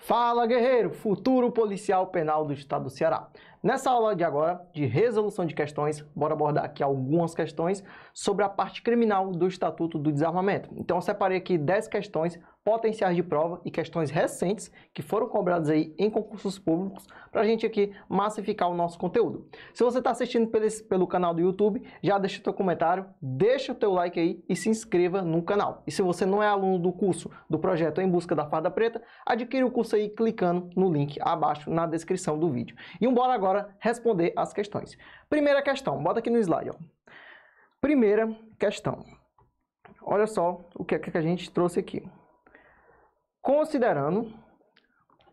Fala, guerreiro! Futuro policial penal do estado do Ceará. Nessa aula de agora, de resolução de questões, bora abordar aqui algumas questões sobre a parte criminal do Estatuto do Desarmamento. Então, eu separei aqui 10 questões potenciais de prova e questões recentes que foram cobradas aí em concursos públicos para a gente aqui massificar o nosso conteúdo. Se você está assistindo pelo canal do YouTube, já deixa o teu comentário, deixa o teu like aí e se inscreva no canal. E se você não é aluno do curso do projeto Em Busca da Farda Preta, adquire o curso aí clicando no link abaixo na descrição do vídeo. E bora agora responder as questões. Primeira questão, bota aqui no slide, ó. Primeira questão. Olha só o que é que a gente trouxe aqui. Considerando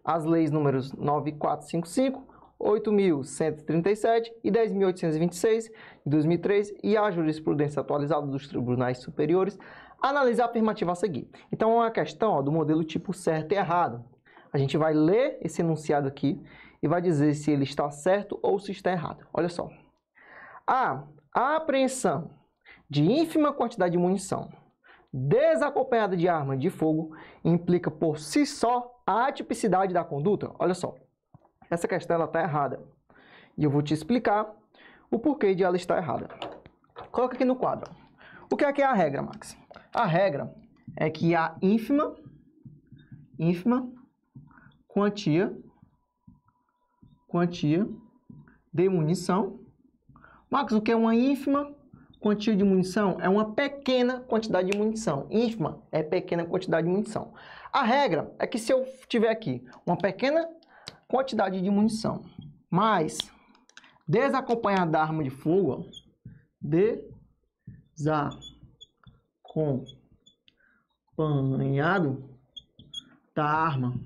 as leis números 9455, 8.137 e 10.826 de 2003 e a jurisprudência atualizada dos tribunais superiores, analise a afirmativa a seguir. Então, é uma questão, ó, do modelo tipo certo e errado. A gente vai ler esse enunciado aqui e vai dizer se ele está certo ou se está errado. Olha só. A apreensão de ínfima quantidade de munição desacompanhada de arma de fogo implica por si só a atipicidade da conduta. Olha só. Essa questão está errada. E eu vou te explicar o porquê de ela estar errada. Coloca aqui no quadro. O que é a regra, Max? A regra é que a ínfima quantia de munição. Max, o que é uma ínfima quantia de munição? É uma pequena quantidade de munição. Ínfima é pequena quantidade de munição. A regra é que se eu tiver aqui uma pequena quantidade de munição, mas desacompanhada da arma de fogo, desacompanhado da arma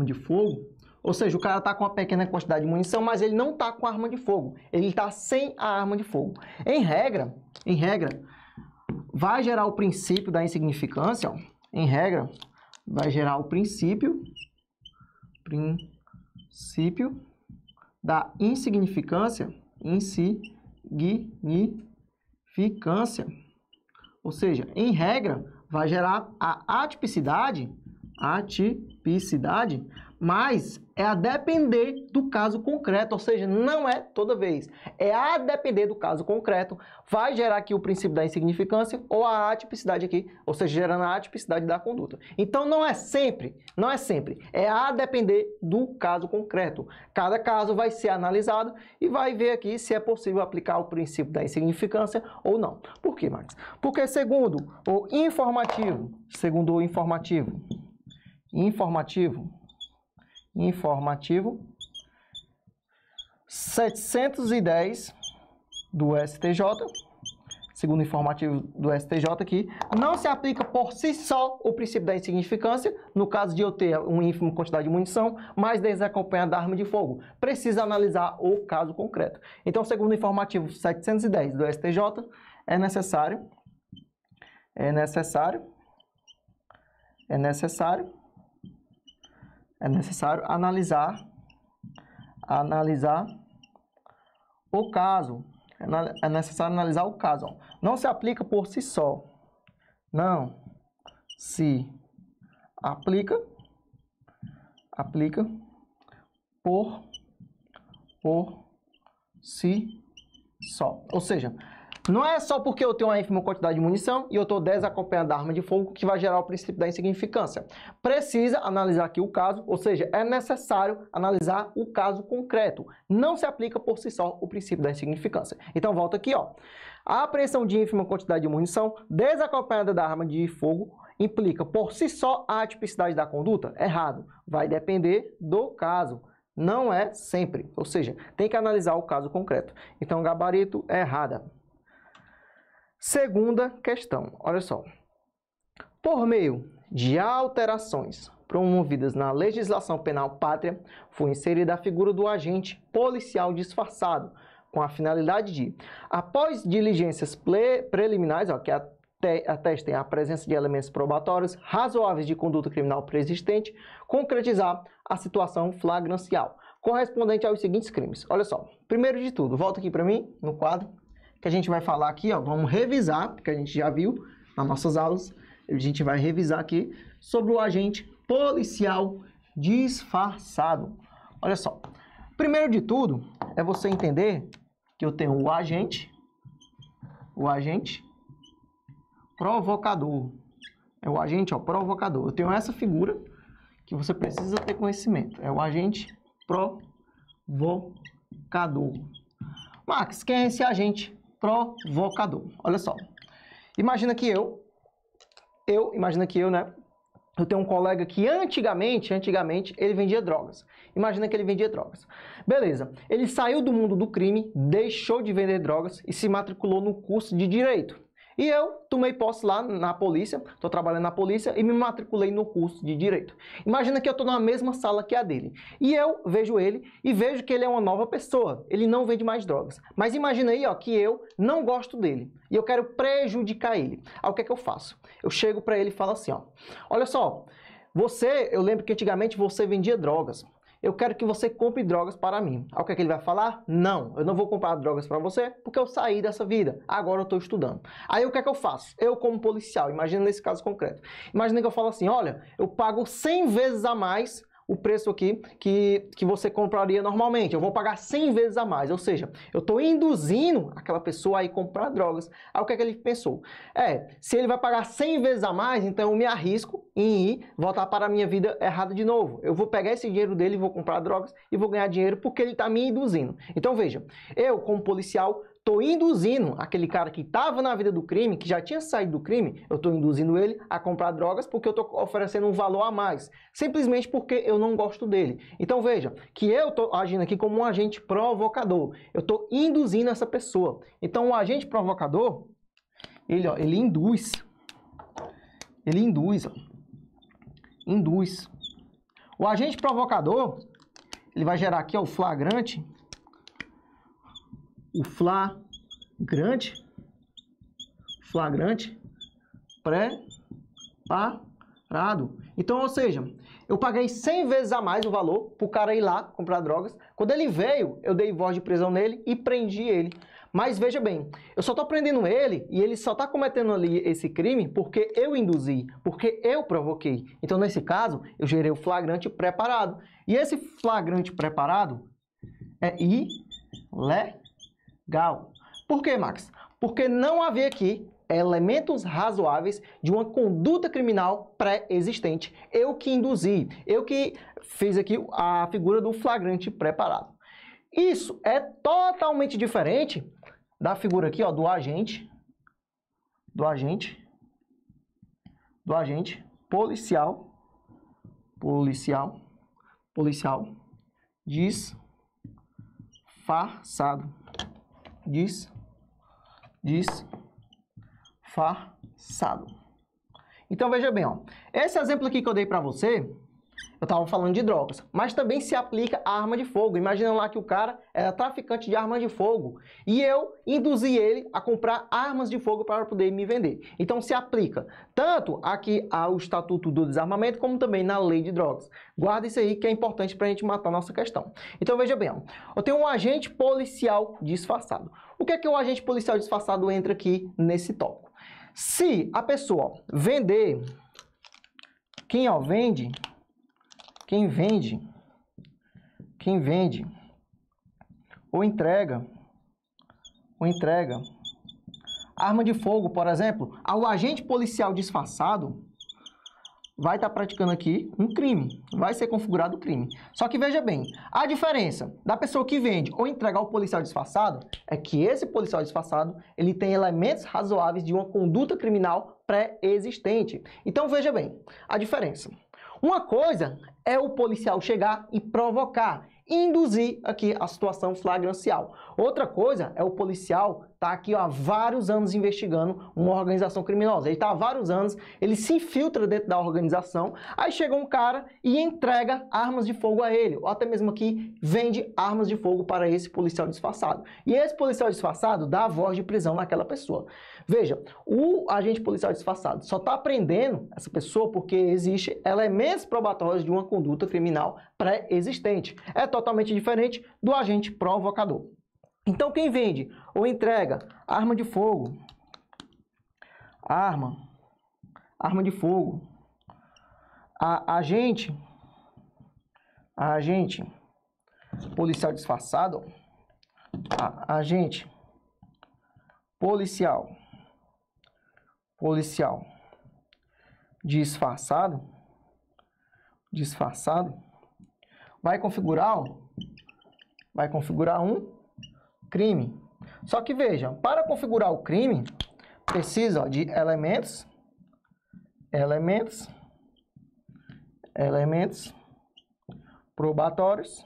de fogo, ou seja, o cara está com uma pequena quantidade de munição, mas ele não está com a arma de fogo. Ele está sem a arma de fogo. Em regra, vai gerar o princípio da insignificância. Ó. Em regra, vai gerar o princípio da insignificância. Ou seja, em regra, vai gerar a atipicidade, mas é a depender do caso concreto, ou seja, não é toda vez. É a depender do caso concreto, vai gerar aqui o princípio da insignificância ou a atipicidade aqui, ou seja, gerando a atipicidade da conduta. Então, não é sempre, é a depender do caso concreto. Cada caso vai ser analisado e vai ver aqui se é possível aplicar o princípio da insignificância ou não. Por quê, Max? Porque segundo o informativo 710 do STJ, segundo o informativo do STJ aqui, não se aplica por si só o princípio da insignificância, no caso de eu ter uma ínfima quantidade de munição, mas desacompanhada da arma de fogo. Precisa analisar o caso concreto. Então, segundo o informativo 710 do STJ, é necessário analisar o caso. É necessário analisar o caso. Ó. Não se aplica por si só. Não se aplica por si só. Ou seja, não é só porque eu tenho uma ínfima quantidade de munição e eu estou desacompanhado da arma de fogo que vai gerar o princípio da insignificância. Precisa analisar aqui o caso, ou seja, é necessário analisar o caso concreto. Não se aplica por si só o princípio da insignificância. Então, volta aqui, ó. A apreensão de ínfima quantidade de munição desacompanhada da arma de fogo implica por si só a atipicidade da conduta? Errado. Vai depender do caso. Não é sempre. Ou seja, tem que analisar o caso concreto. Então, gabarito é errada. Segunda questão, olha só. Por meio de alterações promovidas na legislação penal pátria, foi inserida a figura do agente policial disfarçado, com a finalidade de, após diligências preliminares, ó, que atestem a presença de elementos probatórios razoáveis de conduta criminal preexistente, concretizar a situação flagrancial, correspondente aos seguintes crimes. Olha só, primeiro de tudo, volta aqui para mim, no quadro, que a gente vai falar aqui, ó, vamos revisar, porque a gente já viu nas nossas aulas, a gente vai revisar aqui sobre o agente policial disfarçado. Olha só. Primeiro de tudo, é você entender que eu tenho o agente provocador. É o agente, ó, provocador. Eu tenho essa figura que você precisa ter conhecimento. É o agente provocador. Max, quem é esse agente provocador? Olha só. Imagina que né? Eu tenho um colega que antigamente, ele vendia drogas. Imagina que ele vendia drogas. Beleza. Ele saiu do mundo do crime, deixou de vender drogas e se matriculou no curso de Direito. E eu tomei posse lá na polícia, estou trabalhando na polícia e me matriculei no curso de Direito. Imagina que eu estou na mesma sala que a dele. E eu vejo ele e vejo que ele é uma nova pessoa. Ele não vende mais drogas. Mas imagina aí, ó, que eu não gosto dele e eu quero prejudicar ele. Aí o que é que eu faço? Eu chego para ele e falo assim, ó, olha só, eu lembro que antigamente você vendia drogas. Eu quero que você compre drogas para mim. Aí o que é que ele vai falar? Não, eu não vou comprar drogas para você porque eu saí dessa vida. Agora eu estou estudando. Aí o que é que eu faço? Eu como policial, imagina nesse caso concreto. Imagina que eu falo assim, olha, eu pago 100 vezes a mais o preço aqui que você compraria normalmente. Eu vou pagar 100 vezes a mais. Ou seja, eu estou induzindo aquela pessoa a ir comprar drogas. Aí o que é que ele pensou? Se ele vai pagar 100 vezes a mais, então eu me arrisco em ir voltar para a minha vida errada de novo. Eu vou pegar esse dinheiro dele, vou comprar drogas e vou ganhar dinheiro porque ele está me induzindo. Então veja, eu como policial estou induzindo aquele cara que estava na vida do crime, que já tinha saído do crime, eu estou induzindo ele a comprar drogas porque eu estou oferecendo um valor a mais, simplesmente porque eu não gosto dele. Então veja, que eu estou agindo aqui como um agente provocador, eu estou induzindo essa pessoa. Então o agente provocador, ele induz. O agente provocador, ele vai gerar aqui ó, o flagrante preparado. Então, ou seja, eu paguei 100 vezes a mais o valor para o cara ir lá comprar drogas. Quando ele veio, eu dei voz de prisão nele e prendi ele. Mas veja bem, eu só estou prendendo ele e ele só está cometendo ali esse crime porque eu induzi, porque eu provoquei. Então, nesse caso, eu gerei o flagrante preparado. E esse flagrante preparado é ilegal. Por quê, Max? Porque não havia aqui elementos razoáveis de uma conduta criminal pré-existente. Eu que induzi, eu que fiz aqui a figura do flagrante preparado. Isso é totalmente diferente da figura aqui, ó, do agente policial disfarçado. Então veja bem, ó, esse exemplo aqui que eu dei para você, eu estava falando de drogas, mas também se aplica à arma de fogo. Imagina lá que o cara era traficante de armas de fogo e eu induzi ele a comprar armas de fogo para poder me vender. Então se aplica tanto aqui ao Estatuto do Desarmamento como também na Lei de Drogas. Guarda isso aí que é importante para a gente matar a nossa questão. Então veja bem, ó, eu tenho um agente policial disfarçado. O que é que o agente policial disfarçado entra aqui nesse tópico? Se a pessoa vender, quem vende ou entrega arma de fogo, por exemplo, ao agente policial disfarçado, vai estar praticando aqui um crime, vai ser configurado o crime. Só que veja bem, a diferença da pessoa que vende ou entrega ao policial disfarçado é que esse policial disfarçado, ele tem elementos razoáveis de uma conduta criminal pré-existente. Então veja bem, a diferença. Uma coisa é o policial chegar e provocar, induzir aqui a situação flagrancial. Outra coisa é o policial estar aqui ó, há vários anos investigando uma organização criminosa. Ele está há vários anos, ele se infiltra dentro da organização, aí chega um cara e entrega armas de fogo a ele, ou até mesmo aqui vende armas de fogo para esse policial disfarçado. E esse policial disfarçado dá a voz de prisão naquela pessoa. Veja, o agente policial disfarçado só está prendendo essa pessoa porque existe elementos probatórios de uma conduta criminal pré-existente. É totalmente diferente do agente provocador. Então, quem vende ou entrega arma de fogo, agente policial disfarçado, agente policial disfarçado vai configurar um crime. Só que veja, para configurar o crime, precisa de elementos probatórios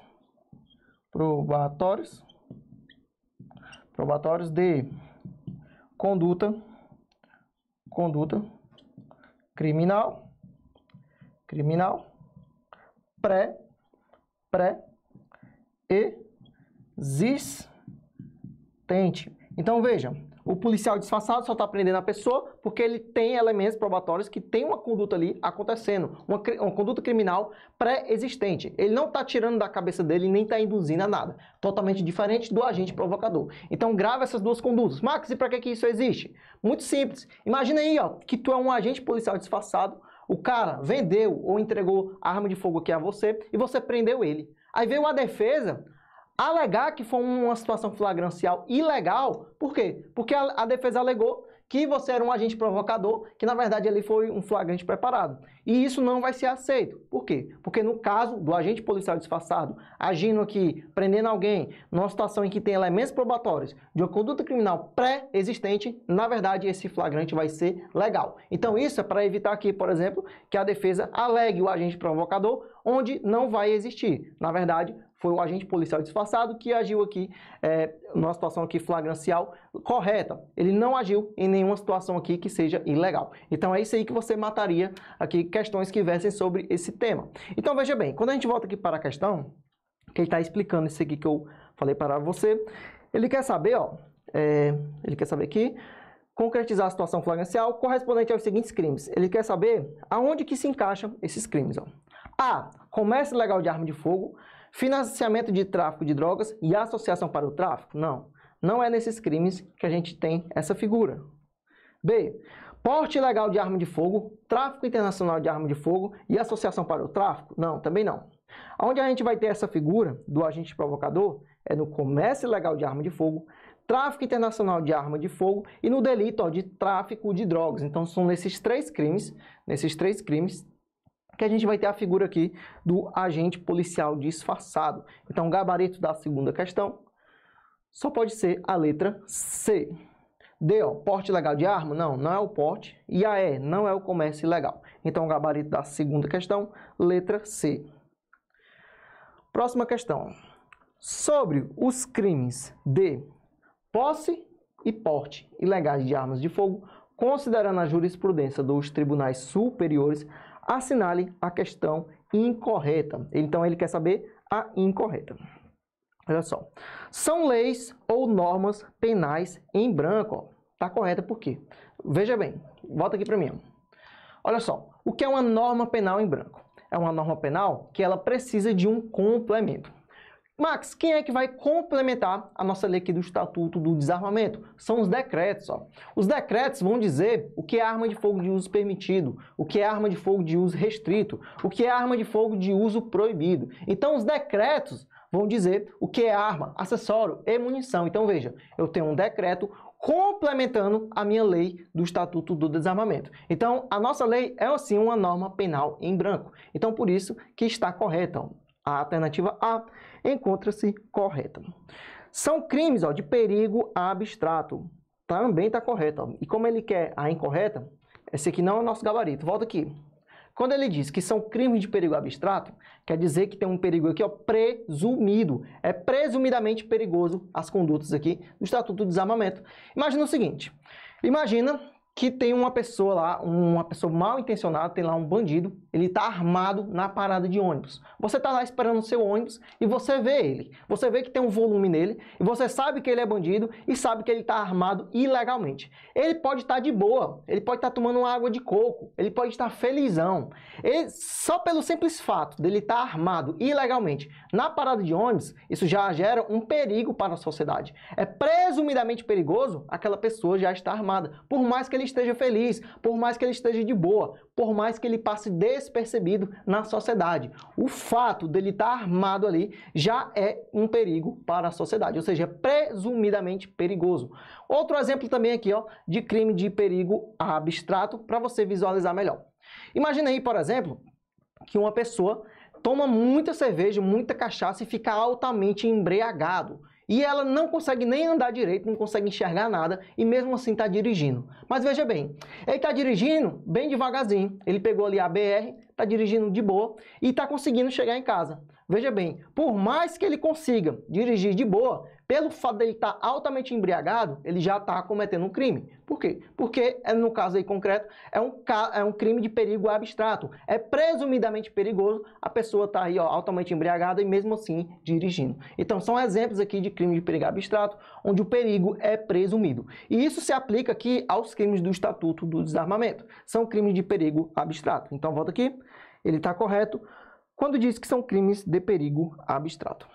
de conduta criminal pré-existente. Então veja, o policial disfarçado só está prendendo a pessoa porque ele tem elementos probatórios que tem uma conduta ali acontecendo, uma conduta criminal pré-existente. Ele não está tirando da cabeça dele nem está induzindo a nada. Totalmente diferente do agente provocador. Então grava essas duas condutas. Max, e para que isso existe? Muito simples. Imagina aí, ó, que tu é um agente policial disfarçado, o cara vendeu ou entregou arma de fogo aqui a você e você prendeu ele. Aí veio a defesa alegar que foi uma situação flagrancial ilegal. Por quê? Porque a defesa alegou que você era um agente provocador, que na verdade ali foi um flagrante preparado. E isso não vai ser aceito. Por quê? Porque no caso do agente policial disfarçado, agindo aqui, prendendo alguém, numa situação em que tem elementos probatórios de uma conduta criminal pré-existente, na verdade esse flagrante vai ser legal. Então isso é para evitar aqui, por exemplo, que a defesa alegue o agente provocador, onde não vai existir. Na verdade, foi o agente policial disfarçado que agiu aqui numa situação aqui flagrancial correta. Ele não agiu em nenhuma situação aqui que seja ilegal. Então é isso aí que você mataria aqui questões que versem sobre esse tema. Então veja bem, quando a gente volta aqui para a questão, que ele está explicando isso aqui que eu falei para você, ele quer saber, ó, ele quer saber aqui, concretizar a situação flagrancial correspondente aos seguintes crimes. Ele quer saber aonde que se encaixam esses crimes, ó. A. Comércio ilegal de arma de fogo, financiamento de tráfico de drogas e associação para o tráfico? Não. Não é nesses crimes que a gente tem essa figura. B. Porte ilegal de arma de fogo, tráfico internacional de arma de fogo e associação para o tráfico? Não, também não. Onde a gente vai ter essa figura do agente provocador é no comércio ilegal de arma de fogo, tráfico internacional de arma de fogo e no delito de tráfico de drogas. Então são nesses três crimes que a gente vai ter a figura aqui do agente policial disfarçado. Então, o gabarito da segunda questão só pode ser a letra C. D, ó, porte ilegal de arma? Não, não é o porte. E a E, não é o comércio ilegal. Então, o gabarito da segunda questão, letra C. Próxima questão. Sobre os crimes de posse e porte ilegais de armas de fogo, considerando a jurisprudência dos tribunais superiores, assinale a questão incorreta. Então, ele quer saber a incorreta. Olha só. São leis ou normas penais em branco. Está correta por quê? Veja bem. Volta aqui para mim. Olha só. O que é uma norma penal em branco? É uma norma penal que ela precisa de um complemento. Max, quem é que vai complementar a nossa lei aqui do Estatuto do Desarmamento? São os decretos. Ó. Os decretos vão dizer o que é arma de fogo de uso permitido, o que é arma de fogo de uso restrito, o que é arma de fogo de uso proibido. Então, os decretos vão dizer o que é arma, acessório e munição. Então, veja, eu tenho um decreto complementando a minha lei do Estatuto do Desarmamento. Então, a nossa lei é, assim, uma norma penal em branco. Então, por isso que está correta. Ó. A alternativa A encontra-se correta. São crimes de perigo abstrato. Também está correto. E como ele quer a incorreta, esse aqui não é o nosso gabarito. Volta aqui. Quando ele diz que são crimes de perigo abstrato, quer dizer que tem um perigo aqui presumido. É presumidamente perigoso as condutas aqui do Estatuto do Desarmamento. Imagina o seguinte. Imagina que tem uma pessoa lá, uma pessoa mal intencionada, tem lá um bandido, ele está armado na parada de ônibus. Você está lá esperando o seu ônibus e você vê ele. Você vê que tem um volume nele e você sabe que ele é bandido e sabe que ele está armado ilegalmente. Ele pode estar de boa, ele pode estar tomando uma água de coco, ele pode estar felizão. Só pelo simples fato dele estar armado ilegalmente na parada de ônibus, isso já gera um perigo para a sociedade. É presumidamente perigoso, aquela pessoa já está armada, por mais que ele ele esteja feliz, por mais que ele esteja de boa, por mais que ele passe despercebido na sociedade. O fato dele estar armado ali já é um perigo para a sociedade, ou seja, é presumidamente perigoso. Outro exemplo também aqui, ó, de crime de perigo abstrato, para você visualizar melhor. Imagina aí, por exemplo, que uma pessoa toma muita cerveja, muita cachaça e fica altamente embriagado. E ela não consegue nem andar direito, não consegue enxergar nada e mesmo assim está dirigindo. Mas veja bem, ele está dirigindo bem devagarzinho. Ele pegou ali a BR, está dirigindo de boa e está conseguindo chegar em casa. Veja bem, por mais que ele consiga dirigir de boa, pelo fato dele estar altamente embriagado, ele já está cometendo um crime. Por quê? Porque, no caso aí concreto, é um crime de perigo abstrato. É presumidamente perigoso a pessoa estar aí, ó, altamente embriagada e mesmo assim dirigindo. Então, são exemplos aqui de crime de perigo abstrato, onde o perigo é presumido. E isso se aplica aqui aos crimes do Estatuto do Desarmamento. São crimes de perigo abstrato. Então, volta aqui. Ele está correto quando diz que são crimes de perigo abstrato.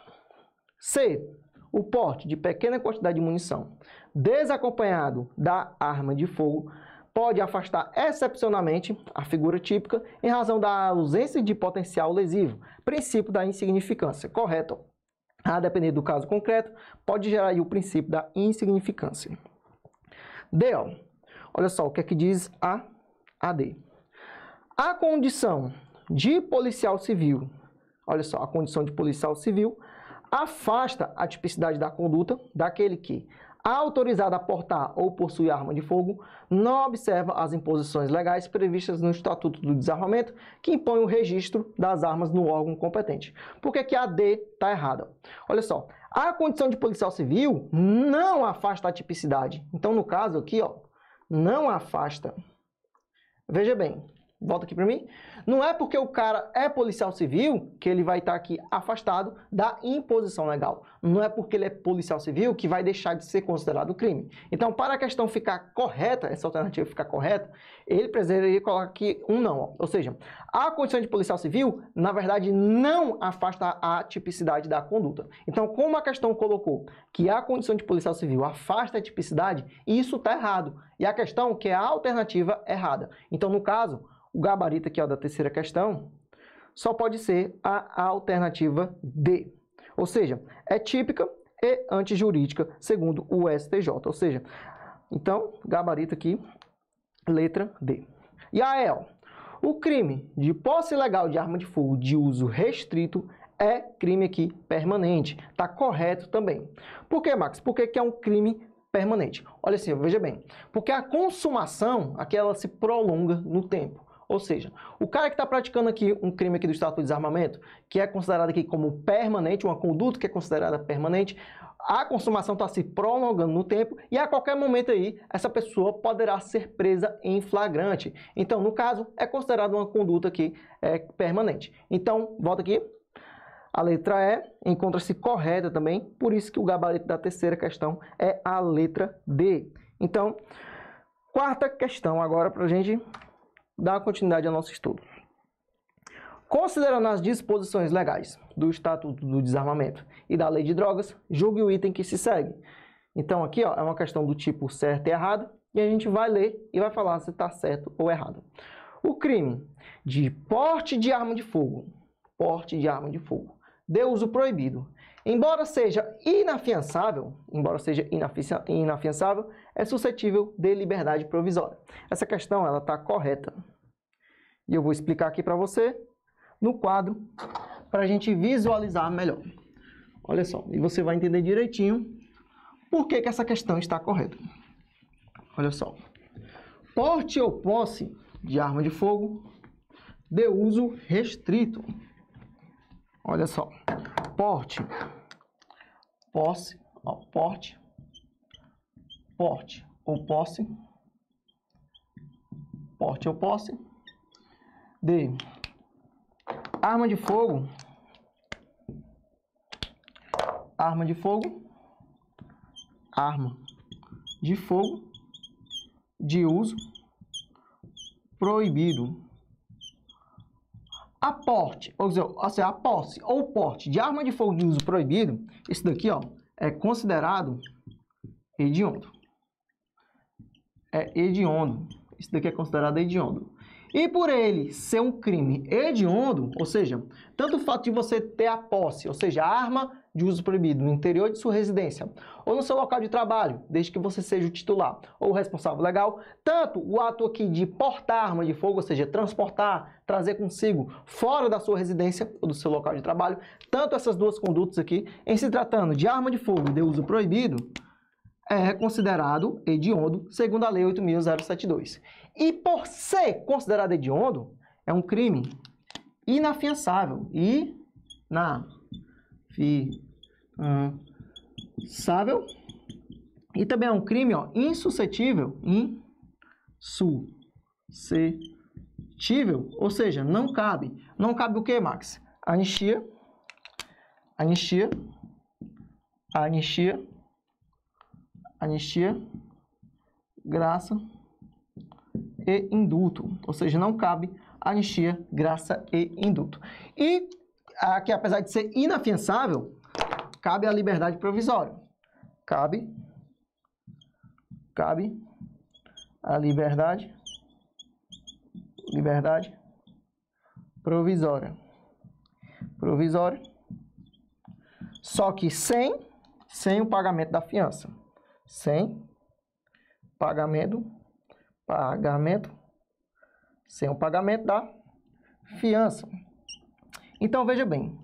C. O porte de pequena quantidade de munição desacompanhado da arma de fogo pode afastar excepcionalmente a figura típica em razão da ausência de potencial lesivo. Princípio da insignificância. Correto. A depender do caso concreto, pode gerar aí o princípio da insignificância. D. Ó. Olha só o que é que diz a D. A condição de policial civil, olha só, a condição de policial civil afasta a tipicidade da conduta daquele que, autorizado a portar ou possuir arma de fogo, não observa as imposições legais previstas no Estatuto do Desarmamento, que impõe o registro das armas no órgão competente. Por que que a D está errada? Olha só, a condição de policial civil não afasta a tipicidade. Então, no caso aqui, ó, não afasta. Veja bem. Volta aqui para mim. Não é porque o cara é policial civil que ele vai estar aqui afastado da imposição legal. Não é porque ele é policial civil que vai deixar de ser considerado crime. Então, para a questão ficar correta, essa alternativa ficar correta, ele precisaria colocar aqui um não. Ó. Ou seja, a condição de policial civil, na verdade, não afasta a tipicidade da conduta. Então, como a questão colocou que a condição de policial civil afasta a tipicidade, isso está errado. E a questão que é a alternativa errada. Então, no caso, o gabarito aqui, ó, da terceira questão só pode ser a alternativa D. Ou seja, é típica e antijurídica, segundo o STJ. Ou seja, então, gabarito aqui, letra D. E a E, ó, o crime de posse ilegal de arma de fogo de uso restrito é crime aqui permanente. Está correto também. Por que, Max? Por que é um crime permanente? Olha assim, veja bem. Porque a consumação, aqui ela se prolonga no tempo. Ou seja, o cara que está praticando aqui um crime aqui do Estatuto do Desarmamento, que é considerado aqui como permanente, uma conduta que é considerada permanente, a consumação está se prolongando no tempo e a qualquer momento aí, essa pessoa poderá ser presa em flagrante. Então, no caso, é considerada uma conduta aqui permanente. Então, volta aqui. A letra E encontra-se correta também, por isso que o gabarito da terceira questão é a letra D. Então, quarta questão agora para a gente dar continuidade ao nosso estudo. Considerando as disposições legais do Estatuto do Desarmamento e da Lei de Drogas, julgue o item que se segue. Então aqui, ó, é uma questão do tipo certo e errado, e a gente vai ler e vai falar se está certo ou errado. O crime de porte de arma de fogo, de uso proibido, embora seja inafiançável, é suscetível de liberdade provisória. Essa questão ela está correta. E eu vou explicar aqui para você no quadro para a gente visualizar melhor. Olha só, e você vai entender direitinho por que essa questão está correta. Olha só. Porte ou posse de arma de fogo de uso restrito. Olha só. Porte, posse, ó, porte ou posse de arma de fogo de uso proibido. A posse ou porte de arma de fogo de uso proibido, isso daqui, ó, é considerado hediondo. é hediondo. Isso daqui é considerado hediondo. E por ele ser um crime hediondo, ou seja, tanto o fato de você ter a posse, ou seja, a arma de uso proibido no interior de sua residência, ou no seu local de trabalho, desde que você seja o titular ou o responsável legal, tanto o ato aqui de portar arma de fogo, ou seja, transportar, trazer consigo fora da sua residência ou do seu local de trabalho, tanto essas duas condutas aqui, em se tratando de arma de fogo de uso proibido, é considerado hediondo, segundo a Lei 8.072. E por ser considerado hediondo, é um crime inafiançável. Inafiançável. E também é um crime insuscetível. Insuscetível, ou seja, não cabe. Não cabe o que, Max? Anistia, graça e indulto. Ou seja, não cabe anistia, graça e indulto. E aqui, apesar de ser inafiançável, cabe a liberdade provisória. Cabe a liberdade provisória. Só que sem o pagamento da fiança. Sem o pagamento da fiança. Então, veja bem,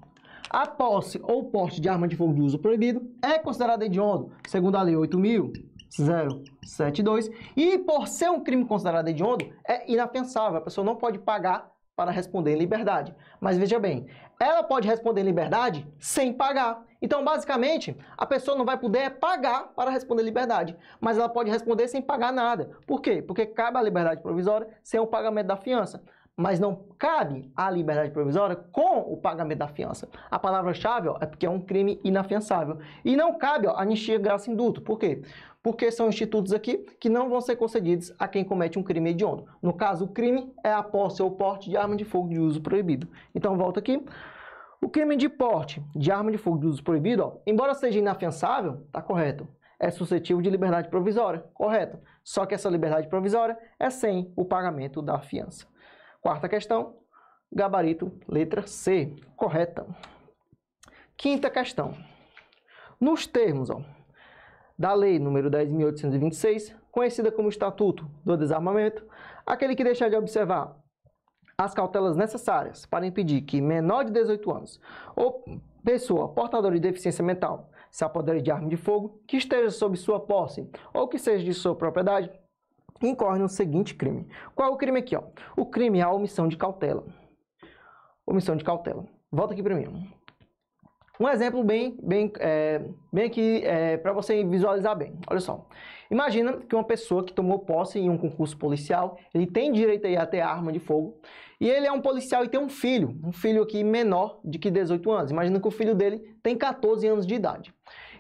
a posse ou porte de arma de fogo de uso proibido é considerada hediondo, segundo a Lei 8.072, e por ser um crime considerado hediondo, é inafiançável, a pessoa não pode pagar para responder em liberdade. Mas veja bem, ela pode responder em liberdade sem pagar. Então, basicamente, a pessoa não vai poder pagar para responder em liberdade, mas ela pode responder sem pagar nada. Por quê? Porque cabe a liberdade provisória sem o pagamento da fiança, mas não cabe a liberdade provisória com o pagamento da fiança. A palavra-chave é porque é um crime inafiançável. E não cabe anistia, graça e indulto. Por quê? Porque são institutos aqui que não vão ser concedidos a quem comete um crime hediondo. No caso, o crime é a posse ou porte de arma de fogo de uso proibido. Então, volta aqui. O crime de porte de arma de fogo de uso proibido, embora seja inafiançável, está correto. É suscetível de liberdade provisória, correto. Só que essa liberdade provisória é sem o pagamento da fiança. Quarta questão, gabarito, letra C, correta. Quinta questão. Nos termos da Lei nº 10.826, conhecida como Estatuto do Desarmamento, aquele que deixar de observar as cautelas necessárias para impedir que menor de 18 anos ou pessoa portadora de deficiência mental se apodere de arma de fogo, que esteja sob sua posse ou que seja de sua propriedade, incorre no seguinte crime. Qual é o crime aqui? O crime é a omissão de cautela. Omissão de cautela. Volta aqui para mim. Um exemplo bem aqui para você visualizar bem. Olha só. Imagina que uma pessoa que tomou posse em um concurso policial, ele tem direito a ter arma de fogo, e ele é um policial e tem um filho aqui menor de que 18 anos. Imagina que o filho dele tem 14 anos de idade.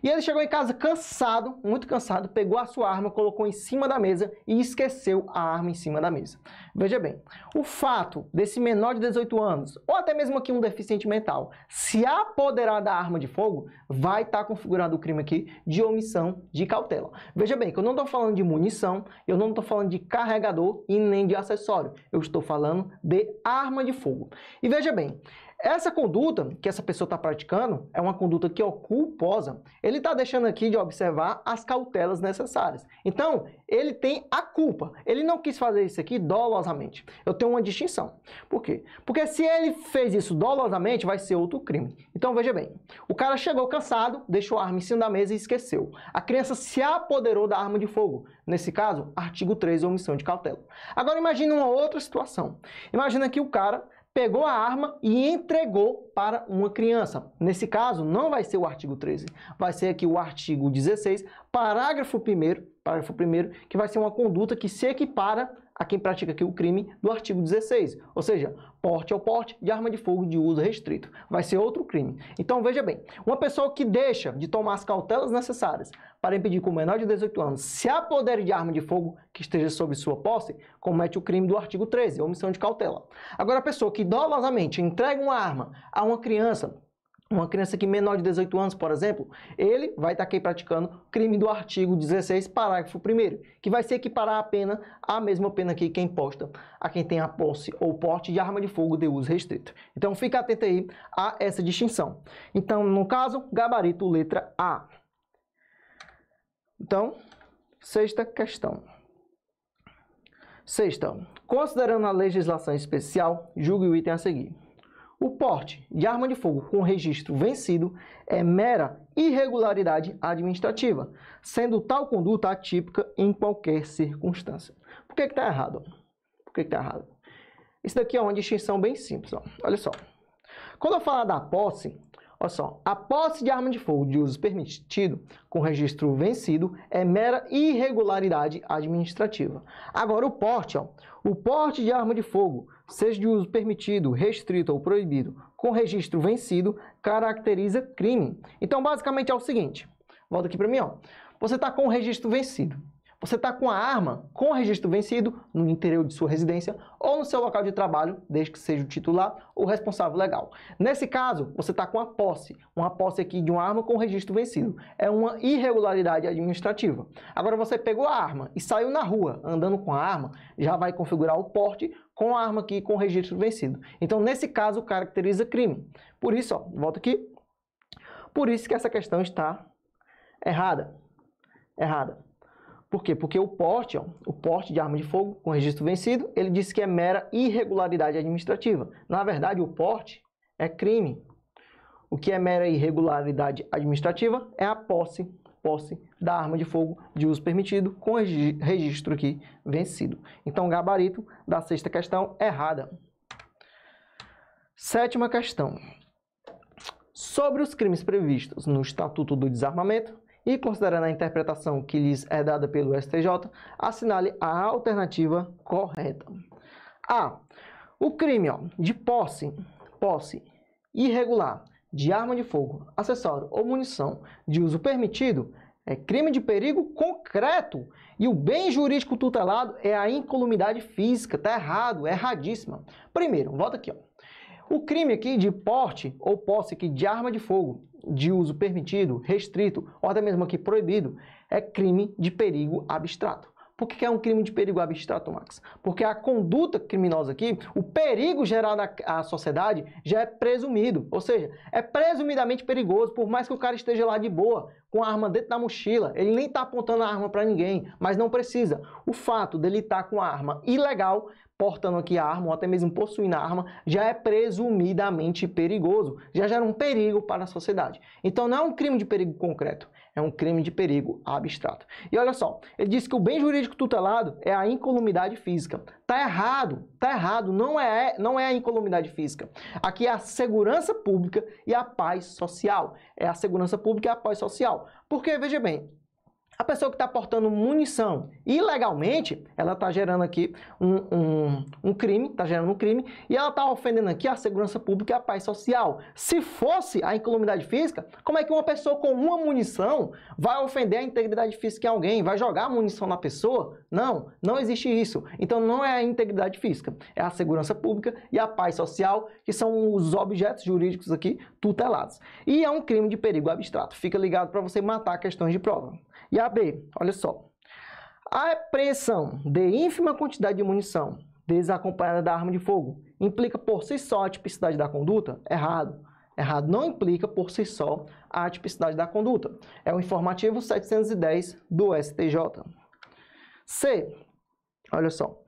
E ele chegou em casa cansado, muito cansado, pegou a sua arma, colocou em cima da mesa e esqueceu a arma em cima da mesa. Veja bem, o fato desse menor de 18 anos, ou até mesmo aqui um deficiente mental, se apoderar da arma de fogo, vai estar configurado o crime aqui de omissão de cautela. Veja bem, que eu não estou falando de munição, eu não estou falando de carregador e nem de acessório. Eu estou falando de arma de fogo. E veja bem, essa conduta que essa pessoa está praticando é uma conduta que é culposa. Ele está deixando aqui de observar as cautelas necessárias. Então, ele tem a culpa. Ele não quis fazer isso aqui dolosamente. Eu tenho uma distinção. Por quê? Porque se ele fez isso dolosamente, vai ser outro crime. Então, veja bem. O cara chegou cansado, deixou a arma em cima da mesa e esqueceu. A criança se apoderou da arma de fogo. Nesse caso, artigo 13, omissão de cautela. Agora, imagine uma outra situação. Imagina que o cara pegou a arma e entregou para uma criança. Nesse caso, não vai ser o artigo 13, vai ser aqui o artigo 16, parágrafo 1º, que vai ser uma conduta que se equipara a quem pratica aqui o crime do artigo 16, ou seja, porte ou porte de arma de fogo de uso restrito. Vai ser outro crime. Então, veja bem, uma pessoa que deixa de tomar as cautelas necessárias para impedir que o menor de 18 anos se apodere de arma de fogo que esteja sob sua posse, comete o crime do artigo 13, omissão de cautela. Agora, a pessoa que dolosamente entrega uma arma a uma criança uma criança aqui menor de 18 anos, por exemplo, ele vai estar aqui praticando crime do artigo 16, parágrafo 1º, que vai se equiparar a pena à mesma pena aqui que é imposta a quem tem a posse ou porte de arma de fogo de uso restrito. Então, fica atento aí a essa distinção. Então, no caso, gabarito letra A. Então, sexta questão. Sexta, considerando a legislação especial, julgue o item a seguir. O porte de arma de fogo com registro vencido é mera irregularidade administrativa, sendo tal conduta atípica em qualquer circunstância. Por que está errado? Por que está errado? Isso daqui é uma distinção bem simples. Ó. Olha só. Quando eu falar da posse, olha só, a posse de arma de fogo de uso permitido com registro vencido é mera irregularidade administrativa. Agora, o porte, ó, o porte de arma de fogo, seja de uso permitido, restrito ou proibido, com registro vencido, caracteriza crime. Então, basicamente é o seguinte, volta aqui para mim, ó. Você está com o registro vencido. Você está com a arma com registro vencido no interior de sua residência ou no seu local de trabalho, desde que seja o titular ou responsável legal. Nesse caso, você está com uma posse aqui de uma arma com registro vencido. É uma irregularidade administrativa. Agora, você pegou a arma e saiu na rua andando com a arma, já vai configurar o porte com a arma aqui com registro vencido. Então, nesse caso, caracteriza crime. Por isso, ó, volta aqui. Por isso que essa questão está errada. Errada. Por quê? Porque o porte de arma de fogo com registro vencido, ele disse que é mera irregularidade administrativa. Na verdade, o porte é crime. O que é mera irregularidade administrativa é a posse da arma de fogo de uso permitido com registro aqui vencido. Então, o gabarito da sexta questão é errada. Sétima questão. Sobre os crimes previstos no Estatuto do Desarmamento, e considerando a interpretação que lhes é dada pelo STJ, assinale a alternativa correta. A. O crime de posse irregular de arma de fogo, acessório ou munição de uso permitido é crime de perigo concreto. E o bem jurídico tutelado é a incolumidade física. Está errado, é erradíssima. Primeiro, volta aqui. O crime aqui de porte ou posse aqui de arma de fogo de uso permitido, restrito ou até mesmo aqui proibido é crime de perigo abstrato. Por que é um crime de perigo abstrato, Max? Porque a conduta criminosa aqui, o perigo gerado à sociedade já é presumido, ou seja, é presumidamente perigoso, por mais que o cara esteja lá de boa, com a arma dentro da mochila, ele nem está apontando a arma para ninguém, mas não precisa. O fato dele estar com a arma ilegal, portando aqui a arma ou até mesmo possuindo a arma, já é presumidamente perigoso, já gera um perigo para a sociedade. Então não é um crime de perigo concreto, é um crime de perigo abstrato. E olha só, ele disse que o bem jurídico tutelado é a incolumidade física. Tá errado, não é a incolumidade física. Aqui é a segurança pública e a paz social. É a segurança pública e a paz social. Porque, veja bem, a pessoa que está portando munição ilegalmente, ela está gerando aqui um crime, e ela está ofendendo aqui a segurança pública e a paz social. Se fosse a incolumidade física, como é que uma pessoa com uma munição vai ofender a integridade física em alguém, vai jogar a munição na pessoa? Não, não existe isso. Então não é a integridade física, é a segurança pública e a paz social, que são os objetos jurídicos aqui tutelados. E é um crime de perigo abstrato. Fica ligado para você matar questões de prova. E a B, olha só, a apreensão de ínfima quantidade de munição desacompanhada da arma de fogo implica por si só a tipicidade da conduta? Errado. Errado, não implica por si só a tipicidade da conduta. É o informativo 710 do STJ. C, olha só,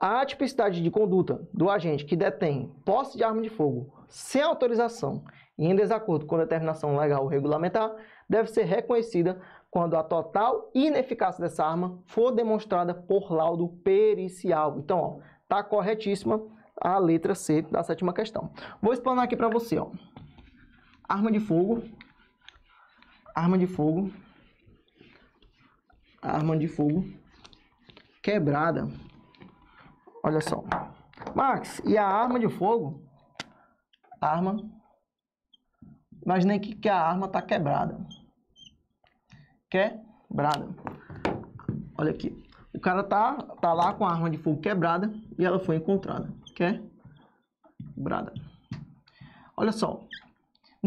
a atipicidade de conduta do agente que detém posse de arma de fogo sem autorização e em desacordo com determinação legal ou regulamentar deve ser reconhecida quando a total ineficácia dessa arma for demonstrada por laudo pericial. Então, ó, tá corretíssima a letra C da sétima questão. Vou explanar aqui para você, ó. Arma de fogo quebrada. Olha só. Max, e a arma de fogo? Imaginei que a arma tá quebrada. Olha aqui. O cara tá lá com a arma de fogo quebrada e ela foi encontrada. Quebrada. Olha só.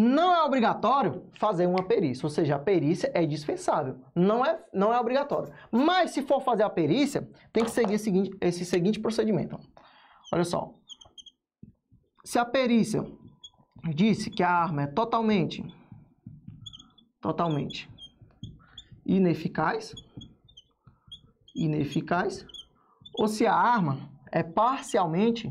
Não é obrigatório fazer uma perícia, ou seja, a perícia é dispensável, não é obrigatório. Mas se for fazer a perícia, tem que seguir esse seguinte procedimento. Olha só, se a perícia disse que a arma é totalmente ineficaz, ou se a arma é parcialmente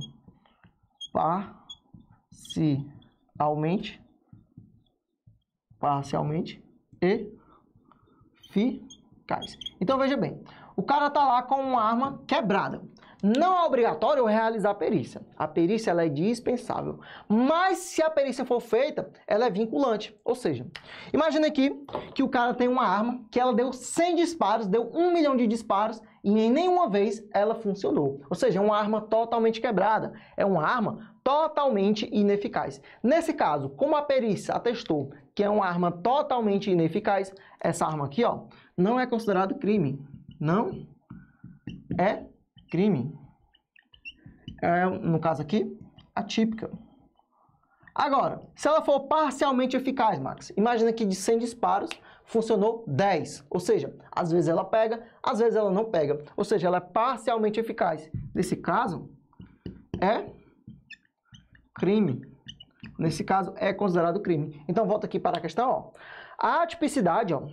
eficaz. Então, veja bem, o cara tá lá com uma arma quebrada. Não é obrigatório realizar a perícia. A perícia ela é dispensável. Mas se a perícia for feita, ela é vinculante. Ou seja, imagina aqui que o cara tem uma arma que ela deu 100 disparos, deu 1 milhão de disparos e em nenhuma vez ela funcionou. Ou seja, é uma arma totalmente quebrada. É uma arma totalmente ineficaz. Nesse caso, como a perícia atestou que é uma arma totalmente ineficaz, essa arma aqui, ó, não é considerado crime. Não é crime. No caso aqui, atípica. Agora, se ela for parcialmente eficaz, Max, imagina que de 100 disparos funcionou 10. Ou seja, às vezes ela pega, às vezes ela não pega. Ou seja, ela é parcialmente eficaz. Nesse caso, é crime. Nesse caso, é considerado crime. Então, volta aqui para a questão, ó. A atipicidade, ó,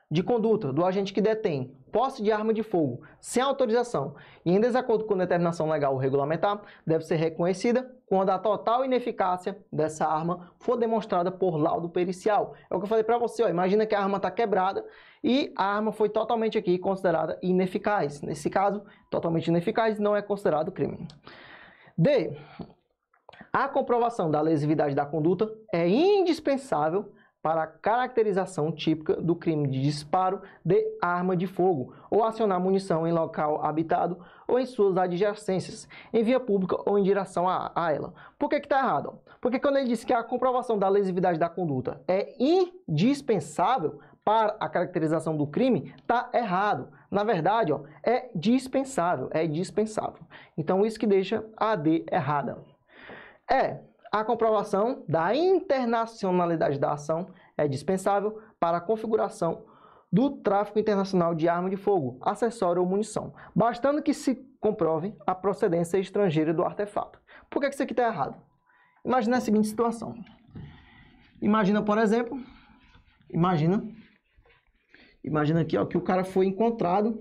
de conduta do agente que detém posse de arma de fogo sem autorização e em desacordo com determinação legal ou regulamentar deve ser reconhecida quando a total ineficácia dessa arma for demonstrada por laudo pericial. É o que eu falei para você, ó, imagina que a arma está quebrada e a arma foi totalmente aqui considerada ineficaz. Nesse caso, totalmente ineficaz não é considerado crime. D. A comprovação da lesividade da conduta é indispensável para a caracterização típica do crime de disparo de arma de fogo ou acionar munição em local habitado ou em suas adjacências, em via pública ou em direção a ela. Por que está errado? Porque quando ele disse que a comprovação da lesividade da conduta é indispensável para a caracterização do crime, está errado. Na verdade, ó, é dispensável. Então, isso que deixa a D errada. A comprovação da internacionalidade da ação é dispensável para a configuração do tráfico internacional de arma de fogo, acessório ou munição, bastando que se comprove a procedência estrangeira do artefato. Por que isso aqui está errado? Imagina a seguinte situação. Imagina, por exemplo, imagina aqui, ó, que o cara foi encontrado,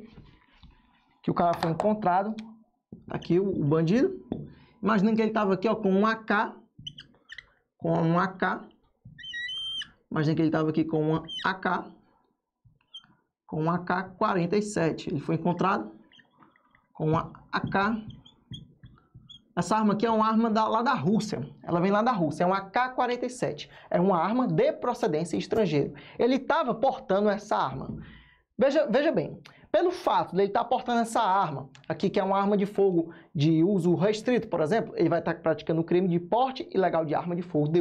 aqui o bandido. Imagina que ele estava aqui, ó, com um AK. Imagina que ele estava aqui com um AK-47. Ele foi encontrado com uma AK. Essa arma aqui é uma arma lá da Rússia. Ela vem lá da Rússia. É um AK-47. É uma arma de procedência estrangeira. Ele estava portando essa arma. Veja bem. Pelo fato de ele estar portando essa arma, aqui que é uma arma de fogo de uso restrito, por exemplo, ele vai estar praticando o crime de porte ilegal de arma de fogo de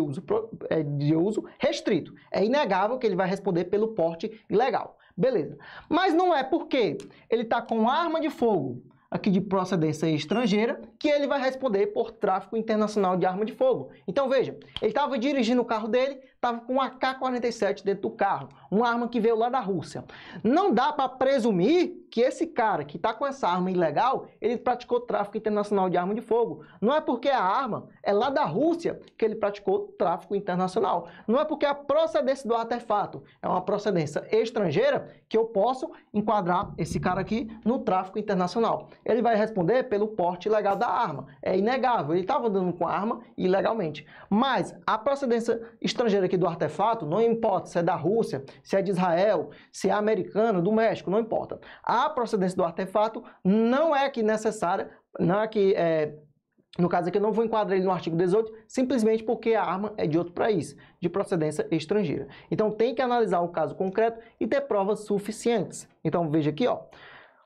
uso restrito. É inegável que ele vai responder pelo porte ilegal. Beleza. Mas não é porque ele está com arma de fogo aqui de procedência estrangeira que ele vai responder por tráfico internacional de arma de fogo. Então veja, ele estava dirigindo o carro dele, estava com um AK-47 dentro do carro, uma arma que veio lá da Rússia. Não dá para presumir que esse cara que está com essa arma ilegal, ele praticou tráfico internacional de arma de fogo. Não é porque a arma é lá da Rússia que ele praticou tráfico internacional. Não é porque a procedência do artefato é uma procedência estrangeira que eu posso enquadrar esse cara aqui no tráfico internacional. Ele vai responder pelo porte ilegal da arma. É inegável, ele estava andando com a arma ilegalmente. Mas a procedência estrangeira aqui do artefato, não importa se é da Rússia, se é de Israel, se é americano, do México, não importa. A procedência do artefato não é aqui necessária, não é que, no caso aqui eu não vou enquadrar ele no artigo 18, simplesmente porque a arma é de outro país, de procedência estrangeira. Então tem que analisar o caso concreto e ter provas suficientes. Então veja aqui, ó.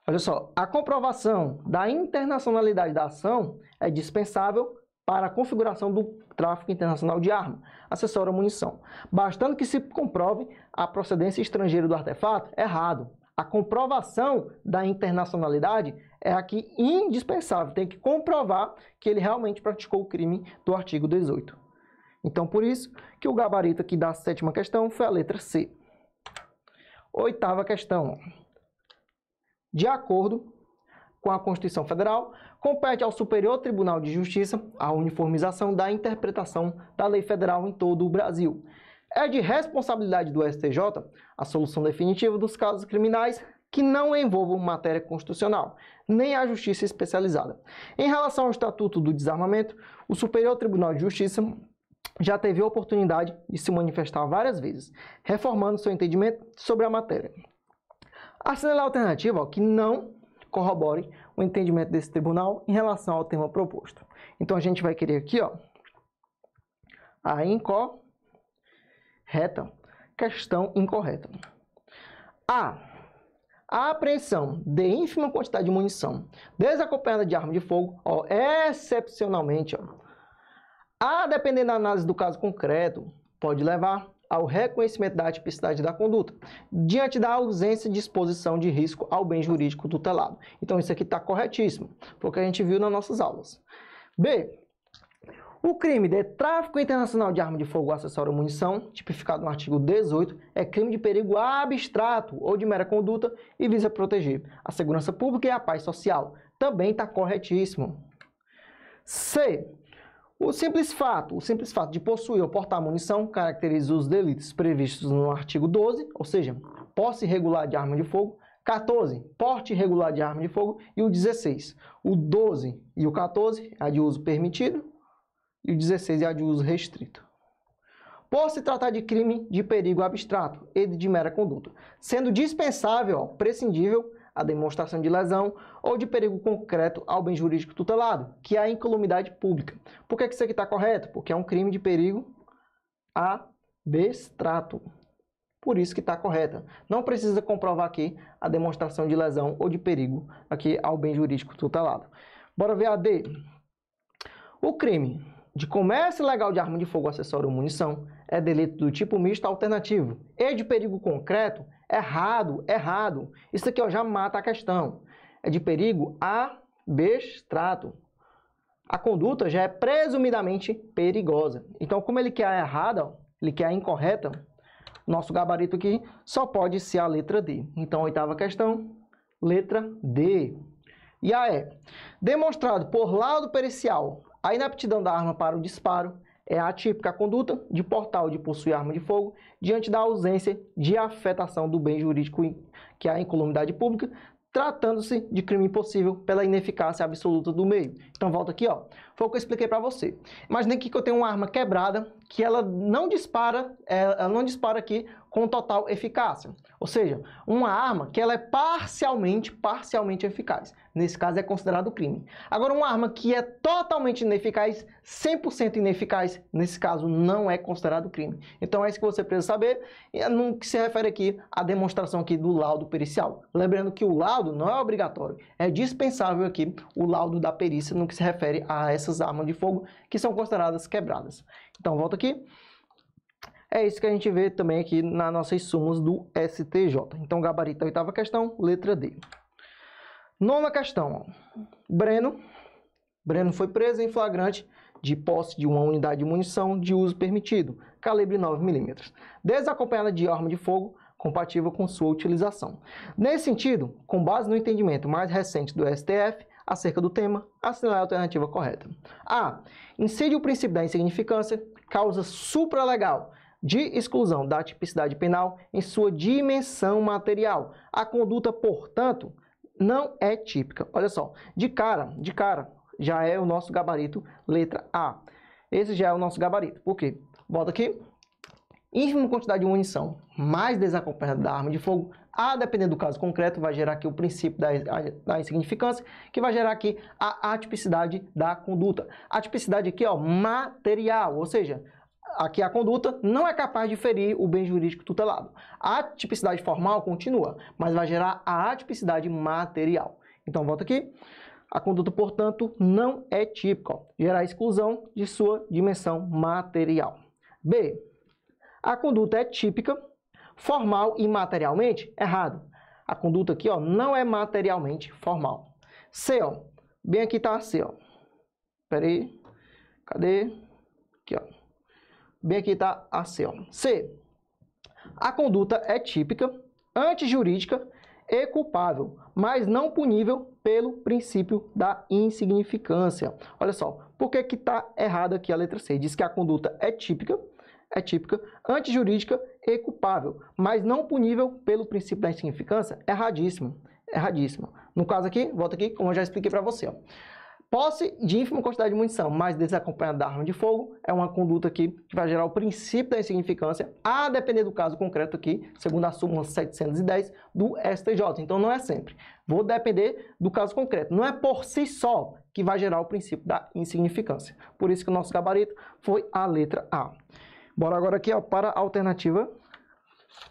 Olha só, a comprovação da internacionalidade da ação é dispensável para a configuração do tráfico internacional de arma, acessório ou munição. Bastando que se comprove a procedência estrangeira do artefato, errado. A comprovação da internacionalidade é aqui indispensável. Tem que comprovar que ele realmente praticou o crime do artigo 18. Então, por isso que o gabarito aqui da 7ª questão foi a letra C. 8ª questão. De acordo com a Constituição Federal, compete ao Superior Tribunal de Justiça a uniformização da interpretação da lei federal em todo o Brasil. É de responsabilidade do STJ a solução definitiva dos casos criminais que não envolvam matéria constitucional, nem a justiça especializada. Em relação ao Estatuto do Desarmamento, o Superior Tribunal de Justiça já teve a oportunidade de se manifestar várias vezes, reformando seu entendimento sobre a matéria. Assinale a alternativa que não corrobore o entendimento desse tribunal em relação ao tema proposto. Então, a gente vai querer aqui, a incorreta, questão incorreta. A apreensão de ínfima quantidade de munição, desacompanhada de arma de fogo, excepcionalmente, a depender da análise do caso concreto, pode levar ao reconhecimento da tipicidade da conduta, diante da ausência de exposição de risco ao bem jurídico tutelado. Então, isso aqui está corretíssimo, foi o que a gente viu nas nossas aulas. B. O crime de tráfico internacional de arma de fogo ou acessório à munição, tipificado no artigo 18, é crime de perigo abstrato ou de mera conduta e visa proteger a segurança pública e a paz social. Também está corretíssimo. C. O simples fato de possuir ou portar munição caracteriza os delitos previstos no artigo 12, ou seja, posse irregular de arma de fogo, 14, porte irregular de arma de fogo, e o 16. O 12 e o 14 é a de uso permitido e o 16 é a de uso restrito. Por se tratar de crime de perigo abstrato e de mera conduta, sendo dispensável, prescindível, a demonstração de lesão ou de perigo concreto ao bem jurídico tutelado, que é a incolumidade pública. Por que isso aqui está correto? Porque é um crime de perigo abstrato. Por isso que está correta. Não precisa comprovar aqui a demonstração de lesão ou de perigo aqui ao bem jurídico tutelado. Bora ver a D. O crime de comércio ilegal de arma de fogo, acessório ou munição é delito do tipo misto alternativo e de perigo concreto. Errado. Isso aqui já mata a questão. É de perigo abstrato. A conduta já é presumidamente perigosa. Então, como ele quer a errada, ele quer a incorreta, nosso gabarito aqui só pode ser a letra D. Então, 8ª questão, letra D. E a E. Demonstrado por laudo pericial a inaptidão da arma para o disparo, é atípica a conduta de portar ou de possuir arma de fogo diante da ausência de afetação do bem jurídico, que é a incolumidade pública, tratando-se de crime impossível pela ineficácia absoluta do meio. Então, volta aqui, foi o que eu expliquei para você. Imagine que eu tenho uma arma quebrada, que ela não dispara aqui com total eficácia. Ou seja, uma arma que ela é parcialmente eficaz. Nesse caso, é considerado crime. Agora, uma arma que é totalmente ineficaz, 100% ineficaz, nesse caso, não é considerado crime. Então, é isso que você precisa saber, no que se refere aqui à demonstração aqui do laudo pericial. Lembrando que o laudo não é obrigatório, é dispensável aqui o laudo da perícia no que se refere a essas armas de fogo que são consideradas quebradas. Então, volta aqui. É isso que a gente vê também aqui nas nossas súmulas do STJ. Então, gabarito da 8ª questão, letra D. 9ª questão. Breno foi preso em flagrante de posse de uma unidade de munição de uso permitido, calibre 9 mm, desacompanhada de arma de fogo compatível com sua utilização. Nesse sentido, com base no entendimento mais recente do STF acerca do tema, assinale a alternativa correta. A. Incide o princípio da insignificância, causa supralegal de exclusão da tipicidade penal em sua dimensão material. A conduta, portanto, não é típica. Olha só, de cara, já é o nosso gabarito, letra A. Esse já é o nosso gabarito. Por quê? Volta aqui. Ínfima quantidade de munição, mais desacompanhada da arma de fogo, a depender do caso concreto, vai gerar aqui o princípio da insignificância, que vai gerar aqui a atipicidade da conduta. A atipicidade aqui, material, ou seja, aqui a conduta não é capaz de ferir o bem jurídico tutelado. A tipicidade formal continua, mas vai gerar a atipicidade material. Então, volta aqui. A conduta, portanto, não é típica. Gerar exclusão de sua dimensão material. B. A conduta é típica, formal e materialmente errado. A conduta aqui não é materialmente formal. C, bem aqui está C. Espera aí. Cadê? Aqui, bem aqui está a C. Ó. C. A conduta é típica, antijurídica e culpável, mas não punível pelo princípio da insignificância. Olha só, por que está errado aqui a letra C? Diz que a conduta é típica, antijurídica e culpável, mas não punível pelo princípio da insignificância. Erradíssimo, erradíssimo. No caso aqui, volta aqui, como eu já expliquei para você. Ó. Posse de ínfima quantidade de munição, mas desacompanhada da arma de fogo, é uma conduta aqui que vai gerar o princípio da insignificância, a depender do caso concreto aqui, segundo a súmula 710 do STJ. Então, não é sempre. Vou depender do caso concreto. Não é por si só que vai gerar o princípio da insignificância. Por isso que o nosso gabarito foi a letra A. Bora agora aqui ó, para a alternativa,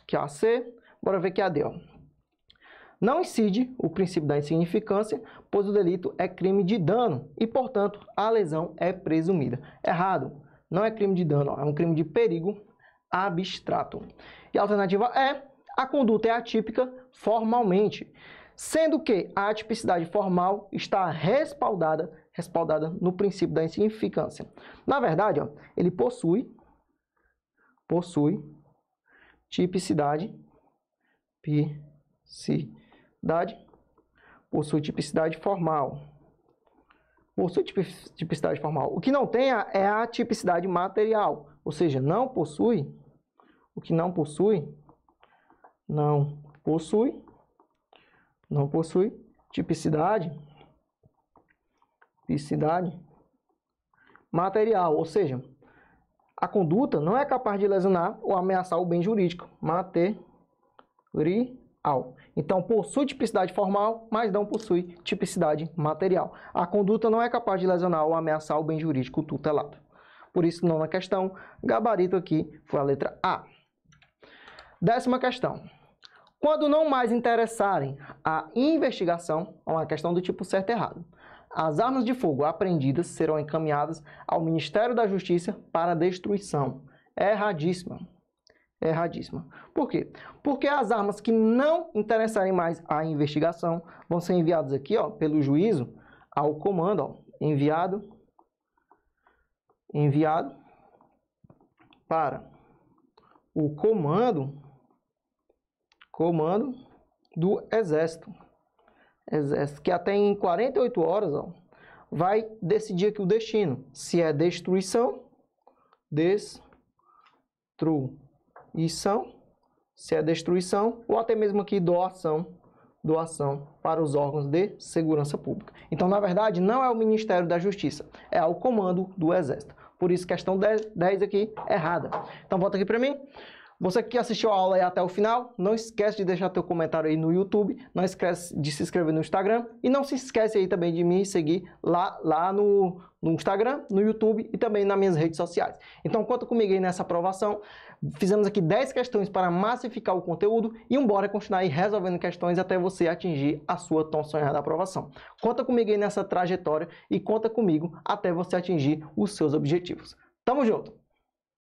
que é a C. Bora ver que é a D. Ó. Não incide o princípio da insignificância, pois o delito é crime de dano e, portanto, a lesão é presumida. Errado. Não é crime de dano, ó, é um crime de perigo abstrato. E a alternativa é: a conduta é atípica formalmente, sendo que a atipicidade formal está respaldada no princípio da insignificância. Na verdade, ó, ele possui tipicidade formal. Possui tipicidade formal. O que não tem é a tipicidade material, ou seja, não possui tipicidade material, ou seja, a conduta não é capaz de lesionar ou ameaçar o bem jurídico material. Então, possui tipicidade formal, mas não possui tipicidade material. A conduta não é capaz de lesionar ou ameaçar o bem jurídico tutelado. Por isso, nona questão, gabarito aqui foi a letra A. 10ª questão. Quando não mais interessarem a investigação, é uma questão do tipo certo e errado, as armas de fogo apreendidas serão encaminhadas ao Ministério da Justiça para destruição. Erradíssima. Erradíssima. Por quê? Porque as armas que não interessarem mais à investigação vão ser enviadas aqui, ó, pelo juízo ao comando, ó, enviado para o comando do Exército, que até em 48 horas, ó, vai decidir aqui o destino, se é destruição, se é destruição ou até mesmo aqui doação para os órgãos de segurança pública. Então, na verdade, não é o Ministério da Justiça, é o comando do Exército. Por isso, questão 10 aqui, errada. Então, volta aqui para mim. Você que assistiu a aula aí até o final, não esquece de deixar teu comentário aí no YouTube, não esquece de se inscrever no Instagram e não se esquece aí também de me seguir lá no Instagram, no YouTube e também nas minhas redes sociais. Então, conta comigo aí nessa aprovação. Fizemos aqui 10 questões para massificar o conteúdo e bora continuar aí resolvendo questões até você atingir a sua tão sonhada aprovação. Conta comigo aí nessa trajetória e conta comigo até você atingir os seus objetivos. Tamo junto!